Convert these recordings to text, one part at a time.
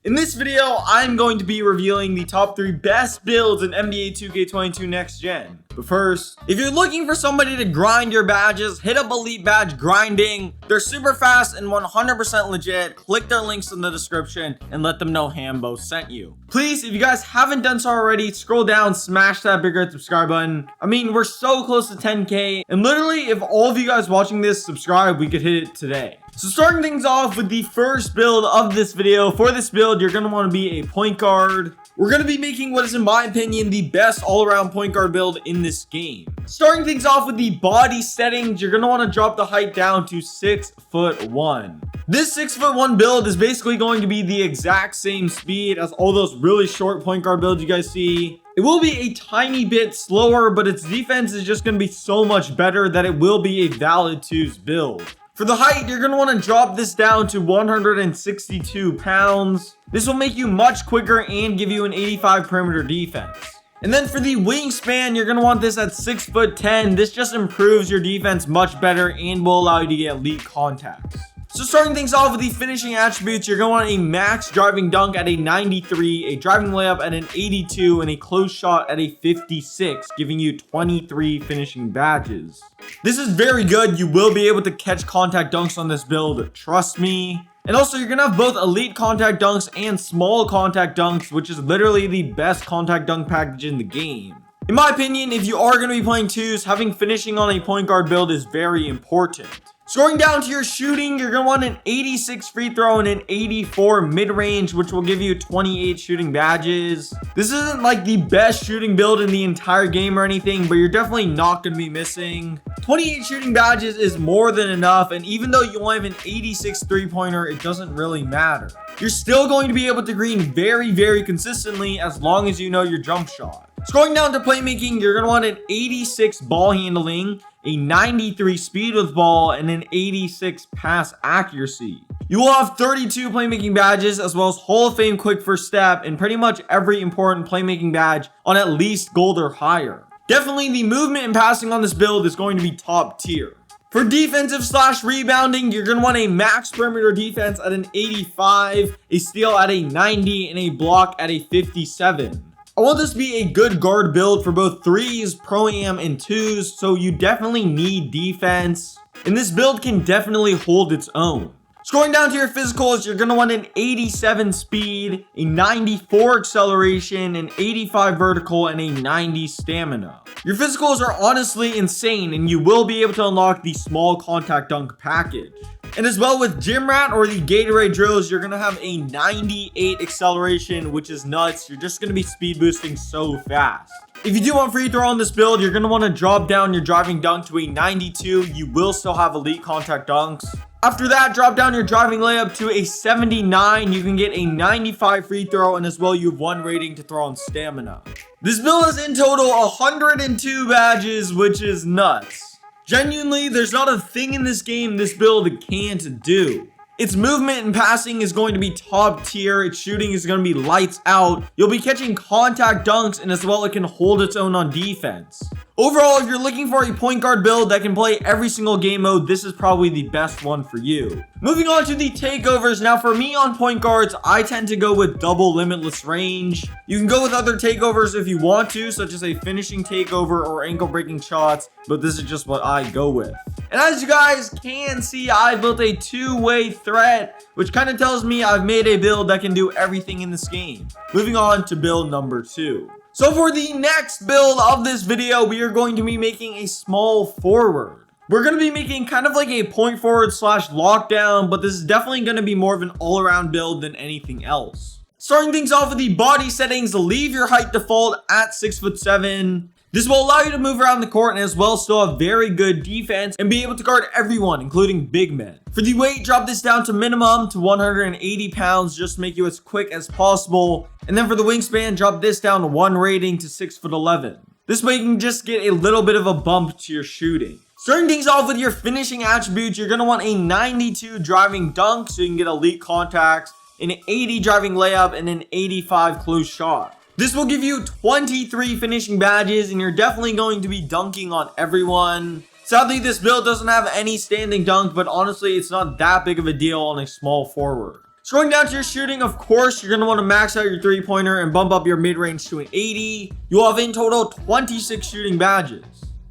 In this video, I'm going to be revealing the top 3 best builds in NBA 2K22 Next Gen. But first, if you're looking for somebody to grind your badges, hit up Elite Badge Grinding. They're super fast and 100% legit. Click their links in the description and let them know Hambo sent you. Please, if you guys haven't done so already, scroll down, smash that big red subscribe button. I mean, we're so close to 10K, and literally, if all of you guys watching this subscribe, we could hit it today. So starting things off with the first build of this video. For this build, you're going to want to be a point guard. We're going to be making what is, in my opinion, the best all-around point guard build in this game. Starting things off with the body settings, you're going to want to drop the height down to 6'1". This 6'1" build is basically going to be the exact same speed as all those really short point guard builds you guys see. It will be a tiny bit slower, but its defense is just going to be so much better that it will be a valid 2s build. For the height, you're going to want to drop this down to 162 pounds. This will make you much quicker and give you an 85 perimeter defense. And then for the wingspan, you're going to want this at 6'10". This just improves your defense much better and will allow you to get elite contacts. So starting things off with the finishing attributes, you're going to want a max driving dunk at a 93, a driving layup at an 82, and a close shot at a 56, giving you 23 finishing badges. This is very good. You will be able to catch contact dunks on this build, trust me. And also, you're going to have both elite contact dunks and small contact dunks, which is literally the best contact dunk package in the game. In my opinion, if you are going to be playing 2s, having finishing on a point guard build is very important. Scrolling down to your shooting, you're going to want an 86 free throw and an 84 mid-range, which will give you 28 shooting badges. This isn't like the best shooting build in the entire game or anything, but you're definitely not going to be missing. 28 shooting badges is more than enough, and even though you only have an 86 three-pointer, it doesn't really matter. You're still going to be able to green very consistently as long as you know your jump shot. Scrolling down to playmaking, you're going to want an 86 ball handling, a 93 speed with ball, and an 86 pass accuracy. You will have 32 playmaking badges as well as Hall of Fame quick first step and pretty much every important playmaking badge on at least gold or higher. Definitely the movement and passing on this build is going to be top tier. For defensive / rebounding, you're going to want a max perimeter defense at an 85, a steal at a 90, and a block at a 57. I want this to be a good guard build for both 3s, pro-am, and 2s, so you definitely need defense. And this build can definitely hold its own. Scrolling down to your physicals, you're going to want an 87 speed, a 94 acceleration, an 85 vertical, and a 90 stamina. Your physicals are honestly insane, and you will be able to unlock the small contact dunk package. And as well with Gym Rat or the Gatorade drills, you're going to have a 98 acceleration, which is nuts. You're just going to be speed boosting so fast. If you do want free throw on this build, you're going to want to drop down your driving dunk to a 92. You will still have elite contact dunks. After that, drop down your driving layup to a 79. You can get a 95 free throw, and as well you have 1 rating to throw on stamina. This build has in total 102 badges, which is nuts. Genuinely, there's not a thing in this game this build can't do. Its movement and passing is going to be top tier. Its shooting is going to be lights out. You'll be catching contact dunks, and as well it can hold its own on defense. Overall, if you're looking for a point guard build that can play every single game mode, this is probably the best one for you. Moving on to the takeovers. Now for me on point guards, I tend to go with double limitless range. You can go with other takeovers if you want to, such as a finishing takeover or ankle breaking shots, but this is just what I go with. And as you guys can see, I built a 2-way threat, which kind of tells me I've made a build that can do everything in this game. Moving on to build number 2. So for the next build of this video, we are going to be making a small forward. We're going to be making kind of like a point forward / lockdown, but this is definitely going to be more of an all-around build than anything else. Starting things off with the body settings, leave your height default at 6'7". This will allow you to move around the court and as well still have very good defense and be able to guard everyone, including big men. For the weight, drop this down to minimum to 180 pounds just to make you as quick as possible. And then for the wingspan, drop this down 1 rating to 6'11". This way you can just get a little bit of a bump to your shooting. Starting things off with your finishing attributes, you're going to want a 92 driving dunk so you can get elite contacts, an 80 driving layup, and an 85 close shot. This will give you 23 finishing badges, and you're definitely going to be dunking on everyone. Sadly, this build doesn't have any standing dunk, but honestly, it's not that big of a deal on a small forward. Going down to your shooting, of course, you're going to want to max out your three-pointer and bump up your mid-range to an 80. You'll have in total 26 shooting badges.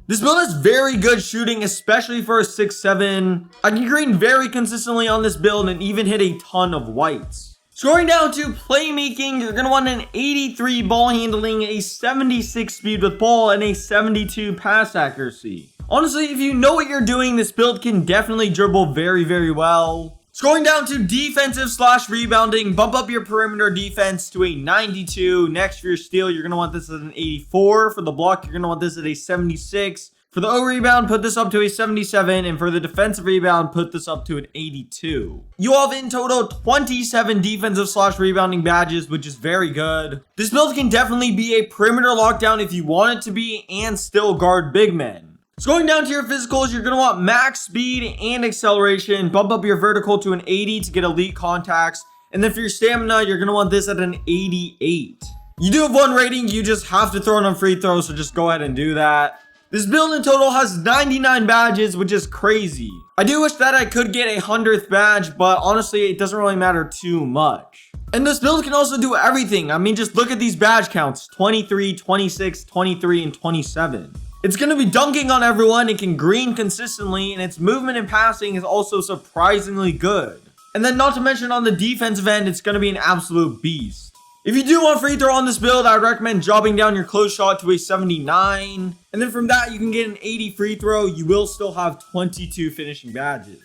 This build has very good shooting, especially for a 6'7". I can green very consistently on this build and even hit a ton of whites. Going down to playmaking, you're going to want an 83 ball handling, a 76 speed with ball, and a 72 pass accuracy. Honestly, if you know what you're doing, this build can definitely dribble very, very well. Going down to defensive / rebounding, bump up your perimeter defense to a 92. Next, for your steal, you're going to want this at an 84. For the block, you're going to want this at a 76. For the O rebound, put this up to a 77. And for the defensive rebound, put this up to an 82. You have in total 27 defensive / rebounding badges, which is very good. This build can definitely be a perimeter lockdown if you want it to be and still guard big men. So going down to your physicals, you're going to want max speed and acceleration. Bump up your vertical to an 80 to get elite contacts. And then for your stamina, you're going to want this at an 88. You do have one rating, you just have to throw it on free throws, so just go ahead and do that. This build in total has 99 badges, which is crazy. I do wish that I could get a 100th badge, but honestly, it doesn't really matter too much. And this build can also do everything. I mean, just look at these badge counts: 23, 26, 23, and 27. It's going to be dunking on everyone, it can green consistently, and its movement and passing is also surprisingly good. And then not to mention on the defensive end, it's going to be an absolute beast. If you do want free throw on this build, I would recommend dropping down your close shot to a 79. And then from that, you can get an 80 free throw. You will still have 22 finishing badges.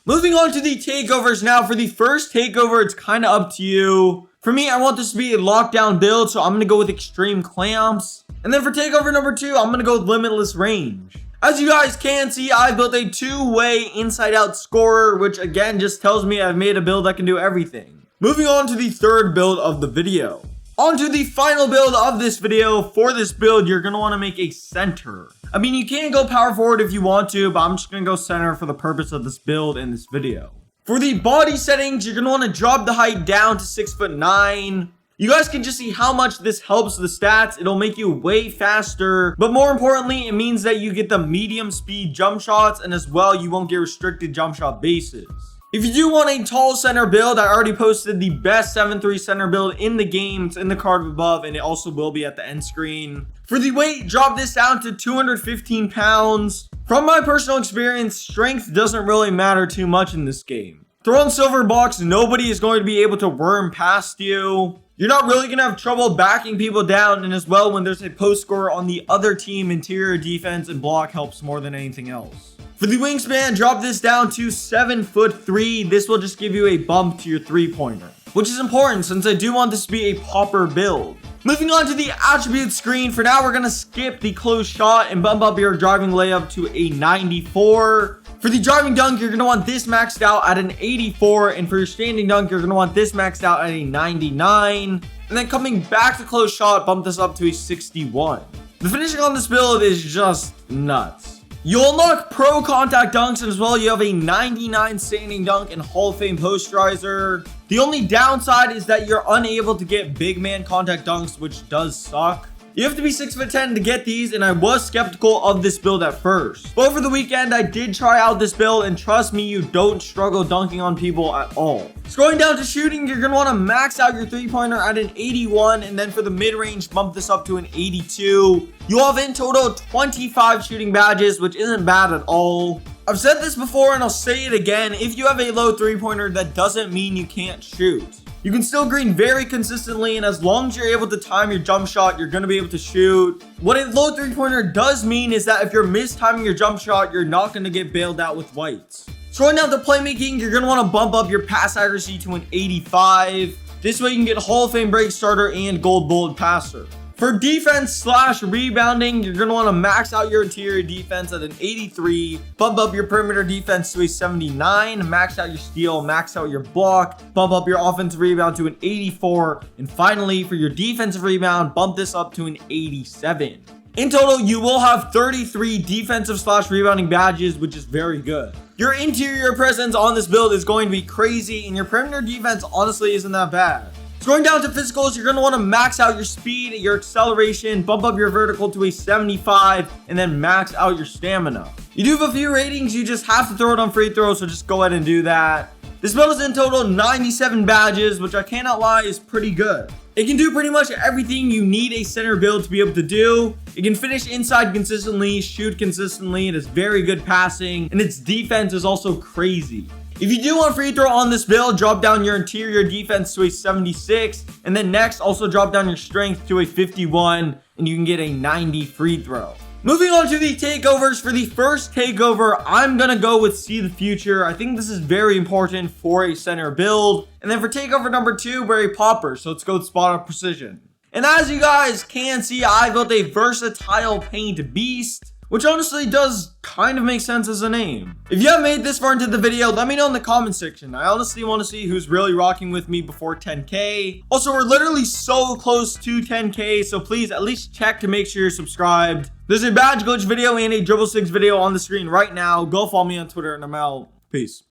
Moving on to the takeovers now. For the first takeover, it's kind of up to you. For me, I want this to be a lockdown build, so I'm going to go with extreme clamps. And then for takeover number 2, I'm going to go with limitless range. As you guys can see, I built a two-way inside-out scorer, which again just tells me I've made a build that can do everything. Moving on to the third build of the video. On to the final build of this video. For this build, you're going to want to make a center. I mean, you can go power forward if you want to, but I'm just going to go center for the purpose of this build in this video. For the body settings, you're going to want to drop the height down to 6'9". You guys can just see how much this helps the stats. It'll make you way faster, but more importantly, it means that you get the medium speed jump shots, and as well, you won't get restricted jump shot bases. If you do want a tall center build, I already posted the best 7'3" center build in the game. It's in the card above, and it also will be at the end screen. For the weight, drop this down to 215 pounds. From my personal experience, strength doesn't really matter too much in this game. Throw on silver box, nobody is going to be able to worm past you. You're not really going to have trouble backing people down, and as well, when there's a post scorer on the other team, interior defense and block helps more than anything else. For the wingspan, drop this down to 7'3". This will just give you a bump to your three-pointer, which is important since I do want this to be a popper build. Moving on to the attribute screen, for now we're going to skip the close shot and bump up your driving layup to a 94. For the driving dunk, you're going to want this maxed out at an 84. And for your standing dunk, you're going to want this maxed out at a 99. And then coming back to close shot, bump this up to a 61. The finishing on this build is just nuts. You'll unlock pro contact dunks, and as well, you have a 99 standing dunk and Hall of Fame posterizer. The only downside is that you're unable to get big man contact dunks, which does suck. You have to be 6'10" to get these, and I was skeptical of this build at first. But over the weekend, I did try out this build, and trust me, you don't struggle dunking on people at all. Scrolling down to shooting, you're going to want to max out your three-pointer at an 81, and then for the mid-range, bump this up to an 82. You'll have in total 25 shooting badges, which isn't bad at all. I've said this before, and I'll say it again. If you have a low three-pointer, that doesn't mean you can't shoot. You can still green very consistently, and as long as you're able to time your jump shot, you're going to be able to shoot. What a low three-pointer does mean is that if you're mistiming your jump shot, you're not going to get bailed out with whites. Scrolling down to playmaking, you're going to want to bump up your pass accuracy to an 85. This way you can get Hall of Fame break starter and gold bullet passer. For defense / rebounding, you're going to want to max out your interior defense at an 83, bump up your perimeter defense to a 79, max out your steal, max out your block, bump up your offensive rebound to an 84, and finally, for your defensive rebound, bump this up to an 87. In total, you will have 33 defensive / rebounding badges, which is very good. Your interior presence on this build is going to be crazy, and your perimeter defense honestly isn't that bad. Going down to physicals, you're going to want to max out your speed, your acceleration, bump up your vertical to a 75, and then max out your stamina. You do have a few ratings, you just have to throw it on free throws, so just go ahead and do that. This build is in total 97 badges, which I cannot lie is pretty good. It can do pretty much everything you need a center build to be able to do. It can finish inside consistently, shoot consistently, it has very good passing, and its defense is also crazy. If you do want free throw on this build, drop down your interior defense to a 76, and then next also drop down your strength to a 51, and you can get a 90 free throw. Moving on to the takeovers. For the first takeover, I'm gonna go with See the Future. I think this is very important for a center build. And then for takeover number 2, Berry Popper. So let's go with Spot on Precision. And as you guys can see, I built a versatile paint beast, which honestly does kind of make sense as a name. If you haven't made this far into the video, let me know in the comment section. I honestly want to see who's really rocking with me before 10K. Also, we're literally so close to 10K, so please at least check to make sure you're subscribed. There's a badge glitch video and a dribble 6 video on the screen right now. Go follow me on Twitter and I'm out. Peace.